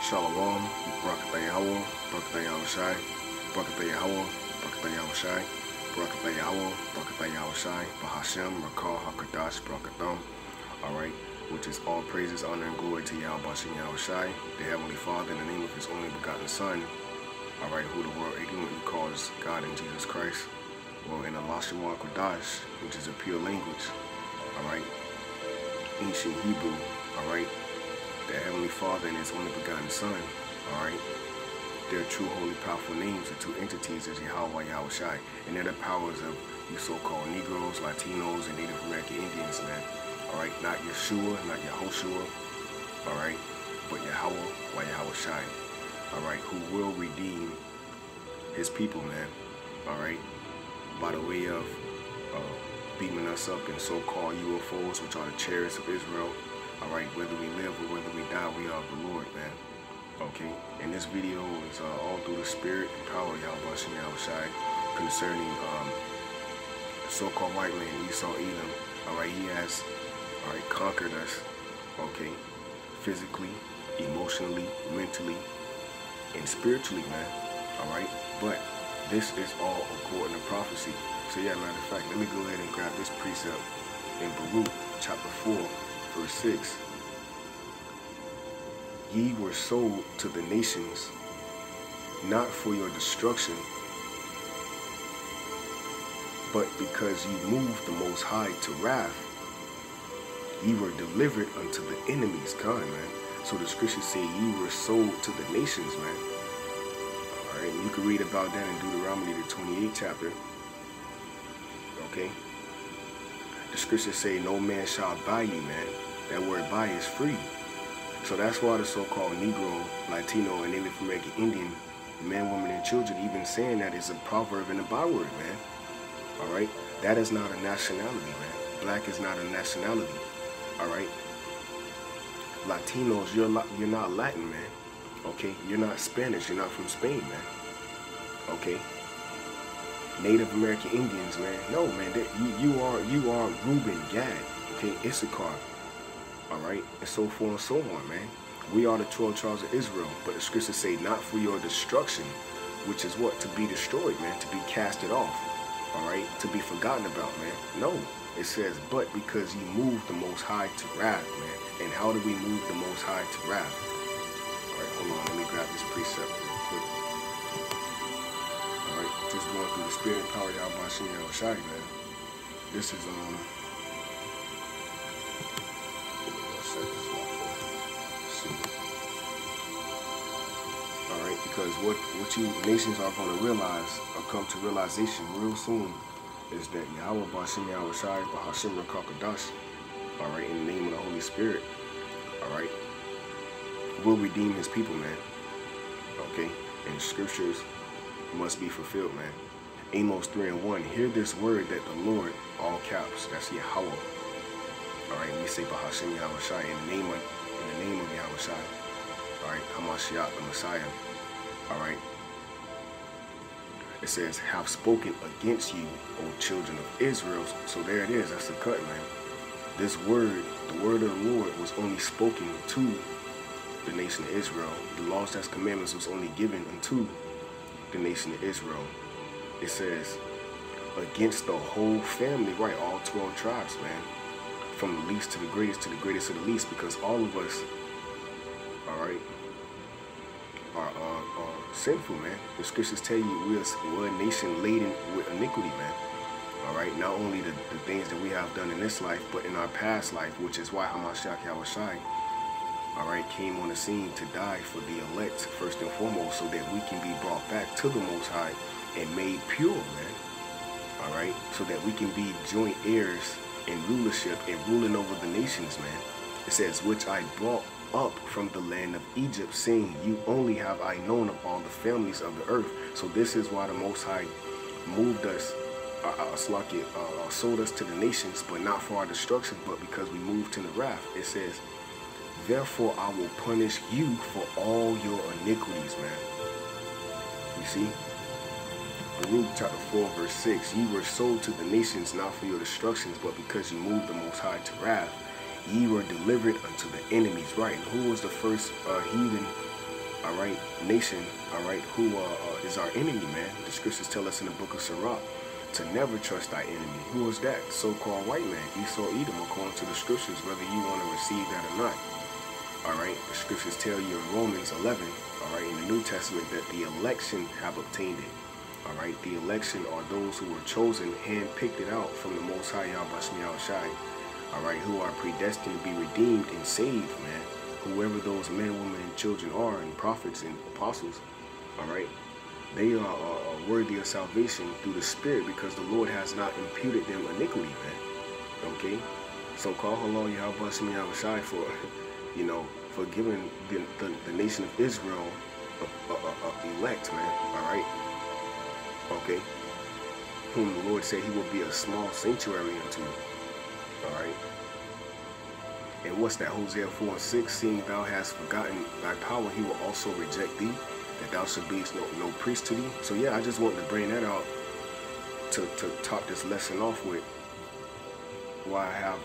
Shalom, Barakatah Yahawah, Barakatah YAHAWASHI, Barakatah Yahawah, Barakatah YAHAWASHI, Barakatah Yahawah, Barakatah YAHAWASHI, Bahasham, Rakah, Hakadash, Barakatham. Alright, which is all praises, honor, and glory to YAHAWASHI, YAHAWASHI, the Heavenly Father, in the name of His only begotten Son. Alright, who the world ignorantly calls God and Jesus Christ. Well, in Allah Shema Kodash, which is a pure language. Alright, ancient Hebrew. Alright, the Heavenly Father and His only begotten Son. Alright, their true, holy, powerful names, the two entities is YAHAWAH, YAHAWASHI, and they're the powers of you so-called Negroes, Latinos, and Native American Indians, man. Alright, not Yeshua, not Yahoshua, alright, but YAHAWAH, YAHAWASHI, alright, who will redeem His people, man, alright, by the way of beaming us up in so-called UFOs, which are the chariots of Israel. Alright, whether we live or whether we die, we are of the Lord, man. Okay, and this video is all through the spirit and power of YAHAWASHI, YAHAWASHI, concerning the so-called white man, Esau Edom. Alright, he has, alright, conquered us, okay, physically, emotionally, mentally, and spiritually, man. Alright, but this is all according to prophecy. So yeah, matter of fact, let me go ahead and grab this precept in Baruch chapter 4, verse 6. Ye were sold to the nations, not for your destruction, but because ye moved the Most High to wrath. Ye were delivered unto the enemy's kind, man. So the scriptures say ye were sold to the nations, man. Alright, you can read about that in Deuteronomy, the 28th chapter. Okay? The scriptures say no man shall buy you, man. That word buy is free. So that's why the so-called Negro, Latino, and Native American Indian men, women, and children even saying that is a proverb and a byword, man. Alright? That is not a nationality, man. Black is not a nationality. Alright? Latinos, you're not Latin, man. Okay? You're not Spanish. You're not from Spain, man. Okay? Native American Indians, man. No, man. You are Reuben, Gad. Okay? Issachar. Alright, and so forth and so on, man. We are the 12 tribes of Israel, but the scriptures say not for your destruction, which is what? To be destroyed, man, to be casted off, alright, to be forgotten about, man. No, it says, but because you moved the Most High to wrath, man. And how do we move the Most High to wrath? Alright, hold on, let me grab this precept real quick. Alright, just going through the spirit and power of YAHAWASHI, YAHAWASHI, man. This is, Alright, because what you nations are going to realize, or come to realization real soon, is that YAHAWASHI, YAHAWASHI, Bahashim, Rakakadash, alright, in the name of the Holy Spirit, alright, will redeem His people, man. Okay, and the scriptures must be fulfilled, man. Amos 3:1, hear this word that the Lord, all caps, that's Yahawah. Alright, we say Bahashim, YAHAWASHI, in the name of YAHAWASHI. Alright, Hamashiach, the Messiah. Alright. It says, have spoken against you, O children of Israel. So there it is, that's the cut, man. This word, the word of the Lord, was only spoken to the nation of Israel. The laws, statutes, commandments was only given unto the nation of Israel. It says, against the whole family, right, all 12 tribes, man. From the least to the greatest of the least, because all of us, alright, are sinful, man. The scriptures tell you we're a nation laden with iniquity, man. Alright, not only the things that we have done in this life, but in our past life, which is why Hamashiach YAHAWASHI, alright, came on the scene to die for the elect, first and foremost, so that we can be brought back to the Most High and made pure, man. Alright, so that we can be joint heirs in rulership and ruling over the nations, man. It says, which I brought up from the land of Egypt, saying, you only have I known of all the families of the earth. So this is why the Most High moved us, sold us to the nations, but not for our destruction, but because we moved to the wrath. It says, therefore I will punish you for all your iniquities, man. You see? Baruch chapter 4, verse 6, ye were sold to the nations not for your destructions, but because you moved the Most High to wrath. Ye were delivered unto the enemies, right? And who was the first heathen all right, nation, all right, who is our enemy, man. The scriptures tell us in the book of Sirach to never trust thy enemy. Who was that? So-called white man, Esau, Edom, according to the scriptures, whether you want to receive that or not. All right, the scriptures tell you in Romans 11, all right, in the New Testament, that the election have obtained it. All right, the election are those who were chosen, hand-picked it out from the Most High, YAHAWASHI, all right, who are predestined to be redeemed and saved, man. Whoever those men, women, and children are, and prophets and apostles, all right, they are worthy of salvation through the Spirit, because the Lord has not imputed them iniquity, man. Okay, so call halal YAHAWASHI for, you know, for giving the nation of Israel elect, man. All right, okay, whom the Lord said he will be a small sanctuary unto. All right. And what's that? Hosea 4:6, seeing thou hast forgotten thy power, he will also reject thee, that thou should be no priest to thee. So yeah, I just wanted to bring that out to top this lesson off with why I have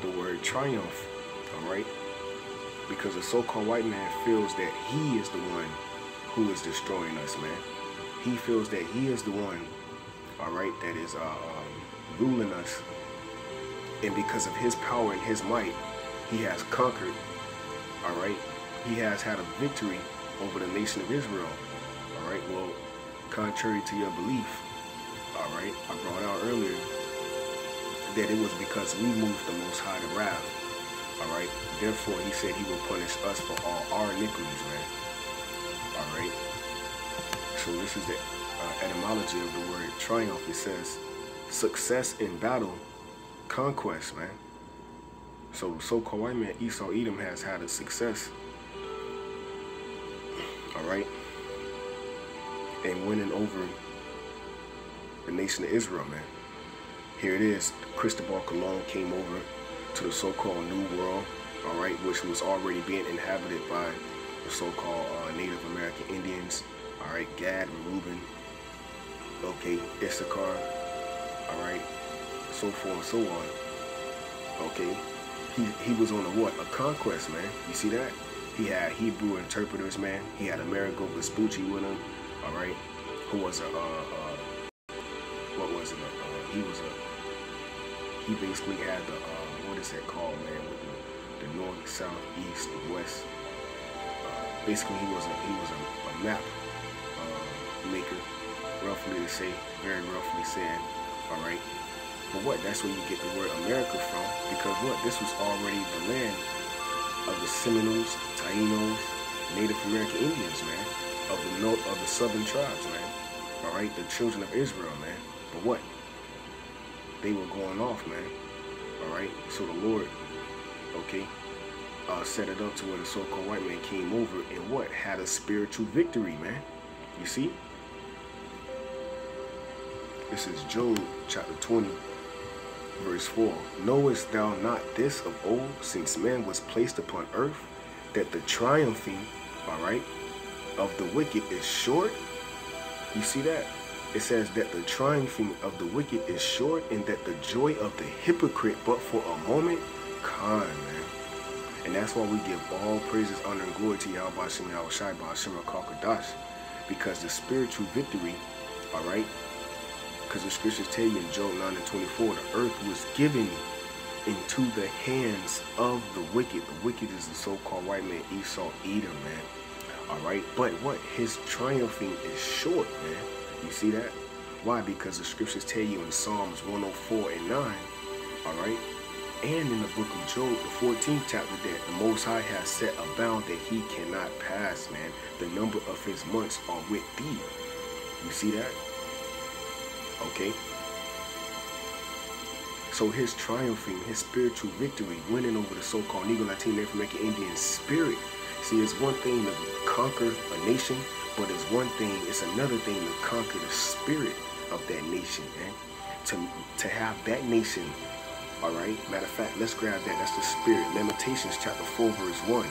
the word triumph, all right? Because the so-called white man feels that he is the one who is destroying us, man. He feels that he is the one, all right, that is ruling us. And because of his power and his might, he has conquered, all right? He has had a victory over the nation of Israel, all right? Well, contrary to your belief, all right, I brought out earlier that it was because we moved the Most High to wrath, all right? Therefore, he said he will punish us for all our iniquities, man, all right? So this is the etymology of the word triumph. It says success in battle, conquest, man. So so-called white man Esau Edom has had a success, all right, and winning over the nation of Israel, man. Here it is. Cristobal Colon came over to the so-called New World, all right, which was already being inhabited by the so-called Native American Indians, all right, Gad and Reuben, okay, Issachar, all right, so forth and so on. Okay, he was on a what? A conquest, man. You see that? He had Hebrew interpreters, man. He had Amerigo Vespucci with him, all right, who was a what was it? He basically had the what is that called, man? With the north, south, east, west. Basically, he was a map maker, roughly to say, very roughly saying, all right. But what? That's where you get the word America from, because what? This was already the land of the Seminoles, Taínos, Native American Indians, man, of the southern tribes, man. All right, the children of Israel, man. But what? They were going off, man. All right. So the Lord, okay, set it up to where the so-called white man came over and what? Had a spiritual victory, man. You see? This is Job chapter 20. Verse 4, knowest thou not this of old, since man was placed upon earth, that the triumphing, all right, of the wicked is short? You see that? It says that the triumphing of the wicked is short, and that the joy of the hypocrite but for a moment. Con, man. And that's why we give all praises, honor, and glory to YAHAWASHI, YAHAWASHI, Ba'ashim Rakakadash, because the spiritual victory, all right, because the scriptures tell you in Job 9:24, the earth was given into the hands of the wicked. The wicked is the so-called white man Esau Edom, man. All right, but what? His triumphing is short, man. You see that? Why? Because the scriptures tell you in Psalms 104:9, all right, and in the book of Job, the 14th chapter, that the Most High has set a bound that he cannot pass, man. The number of his months are with thee. You see that? Okay, so his triumphing, his spiritual victory, winning over the so-called Negro, Latino, Native American Indian spirit. See, it's one thing to conquer a nation, but it's another thing to conquer the spirit of that nation, man. To have that nation, all right. Matter of fact, let's grab that. That's the spirit. Lamentations chapter 4, verse 1.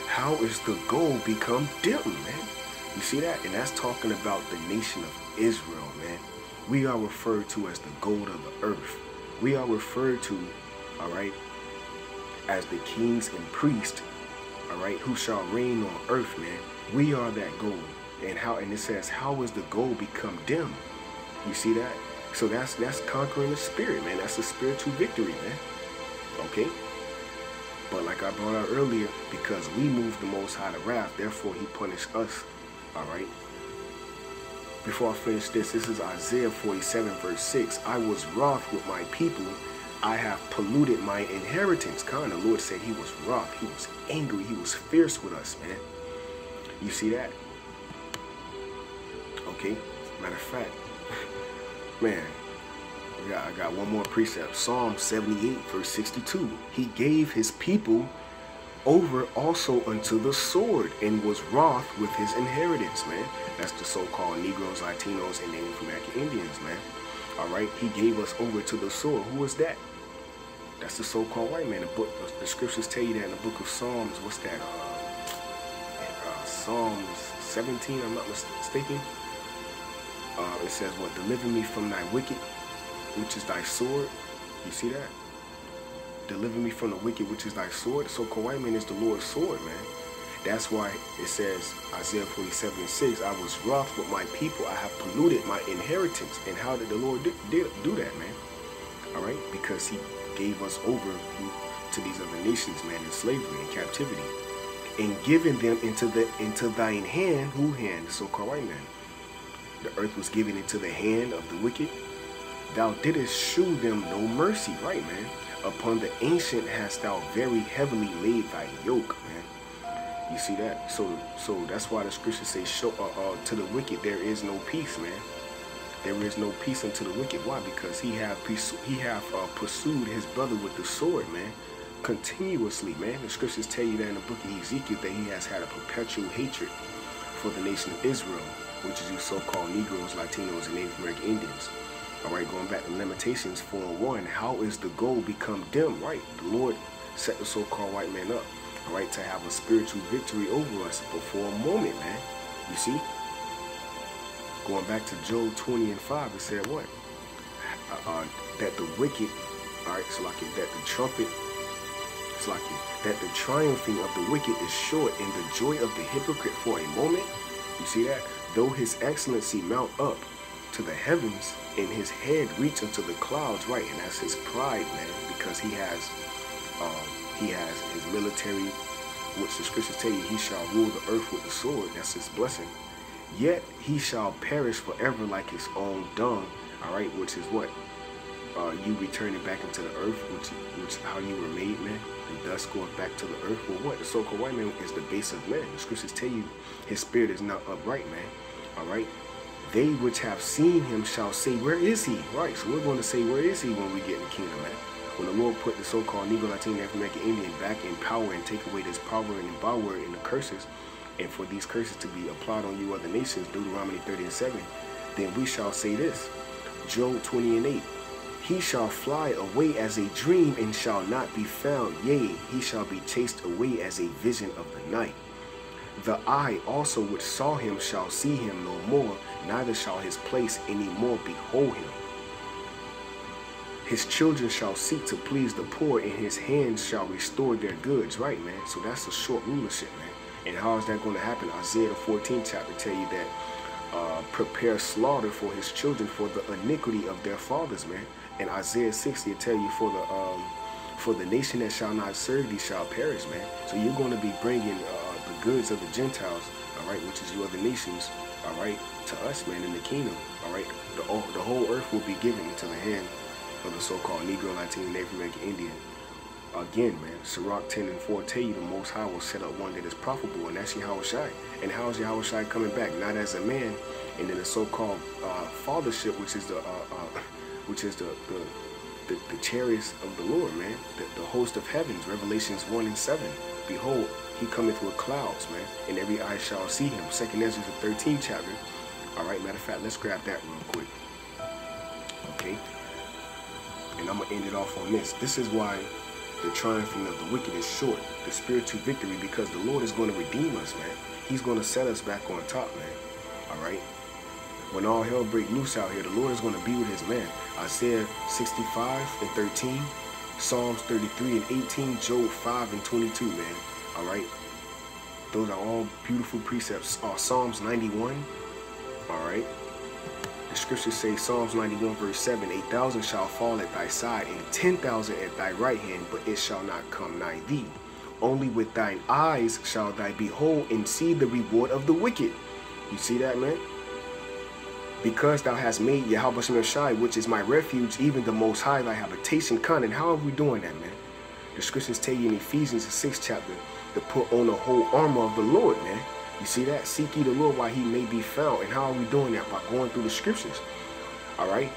How is the gold become dim, man? You see that? And that's talking about the nation of Israel, man. We are referred to as the gold of the earth. We are referred to, all right, as the kings and priests, all right, who shall reign on earth, man. We are that goal. And it says, how is the goal become dim? You see that? So that's conquering the spirit, man. That's a spiritual victory, man. Okay? But like I brought out earlier, because we moved the Most High to wrath, therefore he punished us. All right? Before I finish this is Isaiah 47, verse 6. I was wroth with my people. I have polluted my inheritance. The Lord said he was wroth. He was angry. He was fierce with us, man. You see that? Okay? Matter of fact, man, I got one more precept. Psalm 78, verse 62. He gave his people over also unto the sword and was wroth with his inheritance, man. That's the so-called Negroes, Latinos, and Native American Indians, man. All right? He gave us over to the sword. Who was that? That's the so-called white man. The scriptures tell you that in the book of Psalms. What's that? Psalms 17, I'm not mistaken. It says, what? Deliver me from thy wicked, which is thy sword. You see that? Deliver me from the wicked, which is thy sword. The so-called white man is the Lord's sword, man. That's why it says, Isaiah 47, 6, I was wroth with my people. I have polluted my inheritance. And how did the Lord do that, man? All right? Because he gave us over to these other nations, man, in slavery and captivity. And given them into thine hand. Who hand? The so-called white man. The earth was given into the hand of the wicked. Thou didst shew them no mercy, right, man? Upon the ancient hast thou very heavily laid thy yoke, man. You see that? So that's why the scriptures say, to the wicked there is no peace, man. There is no peace unto the wicked. Why? Because he have pursued his brother with the sword, man, continuously, man. The scriptures tell you that in the book of Ezekiel that he has had a perpetual hatred for the nation of Israel, which is you so-called Negroes, Latinos, and Native American Indians. All right, going back to Lamentations 4:1, how is the goal become dim? Right, the Lord set the so-called white man up, all right, to have a spiritual victory over us, but for a moment, man. You see? Going back to Job 20 and 5, it said what? That the wicked, all right, so like that the trumpet, it's like that the triumphing of the wicked is short, and the joy of the hypocrite for a moment. You see that? Though his excellency mount up to the heavens, and his head reach unto the clouds, right? And that's his pride, man, because he has his military, which the scriptures tell you, he shall rule the earth with the sword. That's his blessing. Yet he shall perish forever like his own dung, all right, which is what? You returning back into the earth, which how you were made, man. The dust goeth back to the earth. Well, what? The so-called white man is the base of man. The scriptures tell you his spirit is not upright, man. All right. They which have seen him shall say, where is he? Right. So we're going to say, where is he when we get in the kingdom, man? When the Lord put the so-called Negro, Latino, African American Indian back in power and take away this power and the power and the curses, and for these curses to be applied on you other nations, Deuteronomy 30 and 7, then we shall say this. Job 20 and 8. He shall fly away as a dream and shall not be found. Yea, he shall be chased away as a vision of the night. The eye also which saw him shall see him no more, neither shall his place any more behold him. His children shall seek to please the poor, and his hands shall restore their goods. Right, man? So that's a short rulership, man. And how is that going to happen? Isaiah the 14th chapter tell you that prepare slaughter for his children for the iniquity of their fathers, man. And Isaiah 60 will tell you for the nation that shall not serve thee shall perish, man. So you're going to be bringing the goods of the Gentiles, all right, which is you other nations, all right, to us, man, in the kingdom, all right. The whole earth will be given into the hand of the so-called Negro, Latino, Native American Indian. Again, man, Sirach 10 and 4 tell you the Most High will set up one that is profitable, and that's YAHAWASHI. And how is YAHAWASHI coming back? Not as a man, and then the so-called fathership, which is the chariots of the Lord, man, the host of heavens, Revelations 1 and 7. Behold, he cometh with clouds, man, and every eye shall see him. 2nd Ezra, the 13th chapter. All right, matter of fact, let's grab that real quick. Okay, and I'm gonna end it off on this. This is why the triumphing of the wicked is short, the spiritual victory, because the Lord is going to redeem us, man. He's going to set us back on top, man. All right. When all hell break loose out here, the Lord is going to be with his man. Isaiah 65 and 13, Psalms 33 and 18, Job 5 and 22, man. All right. Those are all beautiful precepts. Psalms 91. All right. The scriptures say, Psalms 91 verse 7, 1,000 shall fall at thy side, and 10,000 at thy right hand, but it shall not come nigh thee. Only with thine eyes shall thou behold and see the reward of the wicked. You see that, man? Because thou hast made YAHAWASHI, which is my refuge, even the Most High, thy habitation. And how are we doing that, man? The scriptures tell you in Ephesians, the 6th chapter, to put on the whole armor of the Lord, man. You see that? Seek ye the Lord while he may be found. And how are we doing that? By going through the scriptures. All right?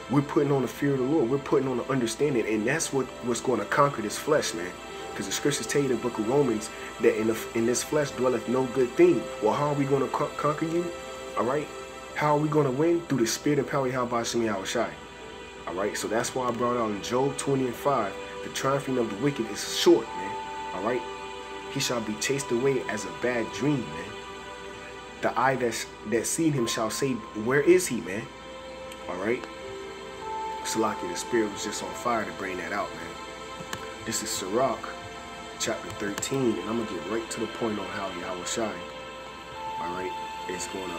We're putting on the fear of the Lord. We're putting on the understanding. And that's what's going to conquer this flesh, man. Because the scriptures tell you in the book of Romans that in this flesh dwelleth no good thing. Well, how are we going to conquer you? All right? How are we going to win? Through the spirit and power of YAHAWASHI. All right? So that's why I brought out in Job 20 and 5, the triumphing of the wicked is short, man. All right? He shall be chased away as a bad dream, man. The eye that seen him shall say, where is he, man? All right? Salaki, the spirit was just on fire to bring that out, man. This is Sirach, chapter 13, and I'm going to get right to the point on how YAHAWASHI, all right, is going to,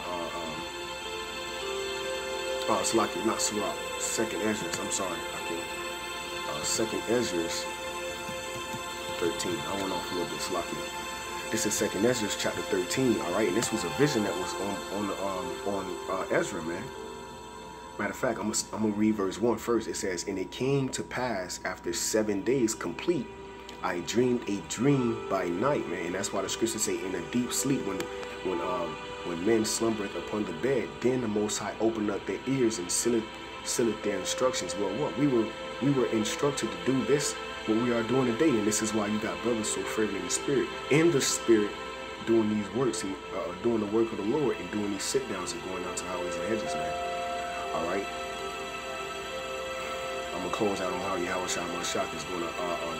Salaki, not Sirach, 2nd Ezra, I'm sorry, I can't, 2nd Ezra, 13. I went off a little bit, Salaki. This is 2nd Ezra chapter 13, all right? And this was a vision that was on Ezra, man. Matter of fact, I'm gonna read verse 1 first. It says, and it came to pass after 7 days complete, I dreamed a dream by night, man. And that's why the scriptures say, in a deep sleep, when men slumbereth upon the bed, then the Most High opened up their ears and sealed their instructions. Well, what we were instructed to do this, what we are doing today, and this is why you got brothers so fervent in the spirit, doing these works and doing the work of the Lord and doing these sit downs and going out to highways and hedges, man. All right. I'm gonna close out on how YAHAWASHI is gonna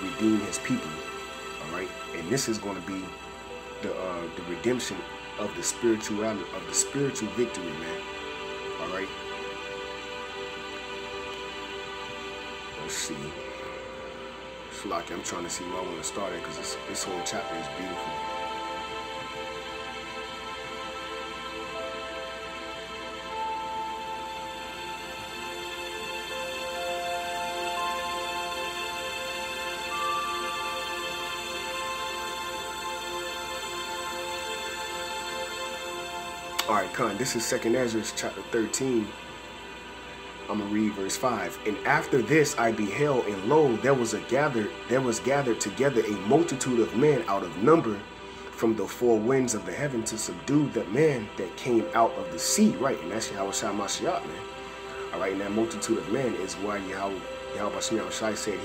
redeem his people. All right, and this is gonna be the redemption of the spirituality of the spiritual victory, man. All right. Let's see. Like I'm trying to see where I want to start at, because this whole chapter is beautiful. All right, Khan, this is 2nd Ezra chapter 13. I'm gonna read verse 5. And after this I beheld, and lo, there was gathered together a multitude of men out of number from the four winds of the heaven to subdue the man that came out of the sea. Right, and that's YAHAWASHI, man. All right, and that multitude of men is why YAHAWASHI said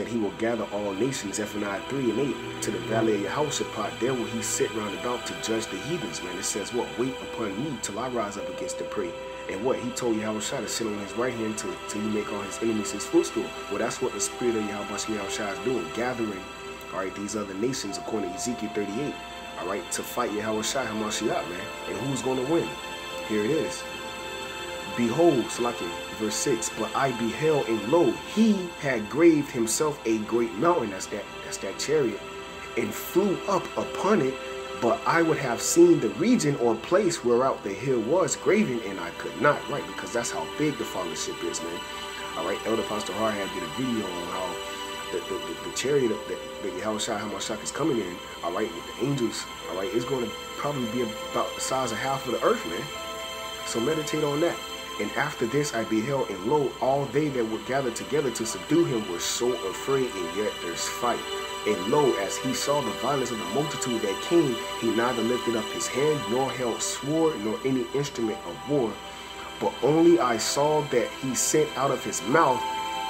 he will gather all nations, Zephaniah 3 and 8, to the valley of Yehoshaphat. There will he sit round about to judge the heathens, man. It says, what? Wait upon me till I rise up against the prey. And what? He told YAHAWASHI to sit on his right hand till he make all his enemies his footstool. Well, that's what the spirit of YAHAWASHI is doing, gathering, all right, these other nations, according to Ezekiel 38, all right, to fight YAHAWASHI, Hamashiach, man. And who's going to win? Here it is. Behold, Salaki, verse 6, but I beheld, and lo, he had graved himself a great mountain, that's that chariot, and flew up upon it, but I would have seen the region or place whereout the hill was graven, and I could not, right, because that's how big the fellowship is, man. All right, Elder Pastor Harhad did a video on how the chariot that YAHAWASHI Hamashiach is coming in, all right, with the angels, all right, is going to probably be about the size of half of the earth, man. So meditate on that. And after this I beheld, and lo, all they that were gathered together to subdue him were so afraid, and yet there's fight. And lo, as he saw the violence of the multitude that came, he neither lifted up his hand, nor held sword, nor any instrument of war. But only I saw that he sent out of his mouth,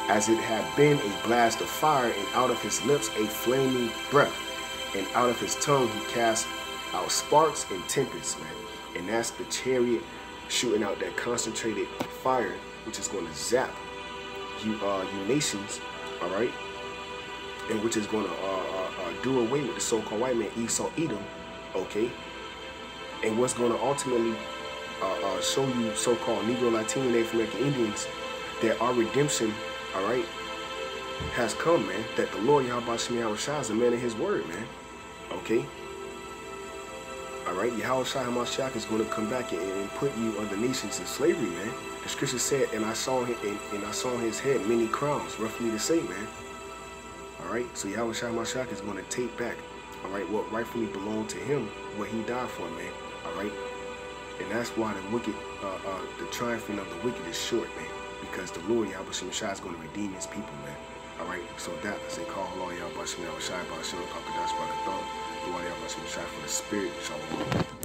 as it had been a blast of fire, and out of his lips a flaming breath. And out of his tongue he cast out sparks and tempests, man. And that's the chariot shooting out that concentrated fire, which is going to zap you nations, all right, and which is going to do away with the so-called white man, Esau, Edom, okay, and what's going to ultimately show you so-called Negro, Latino, Native American Indians that our redemption, all right, has come, man, that the Lord YAHAWASHI is a man of his word, man. Okay? Alright, Yahawashi HaMashiach is going to come back and put you other nations in slavery, man. The scripture said, and I saw on his head many crowns, roughly the same, man. Alright, so Yahawashi HaMashiach is going to take back, alright, what rightfully belonged to him, what he died for, man. Alright? And that's why the triumphing of the wicked is short, man. Because the Lord Yahawashi HaMashiach is going to redeem his people, man. Alright, so that I say, call Lord Yahawashi HaMashiach, for the spirit, Shalom.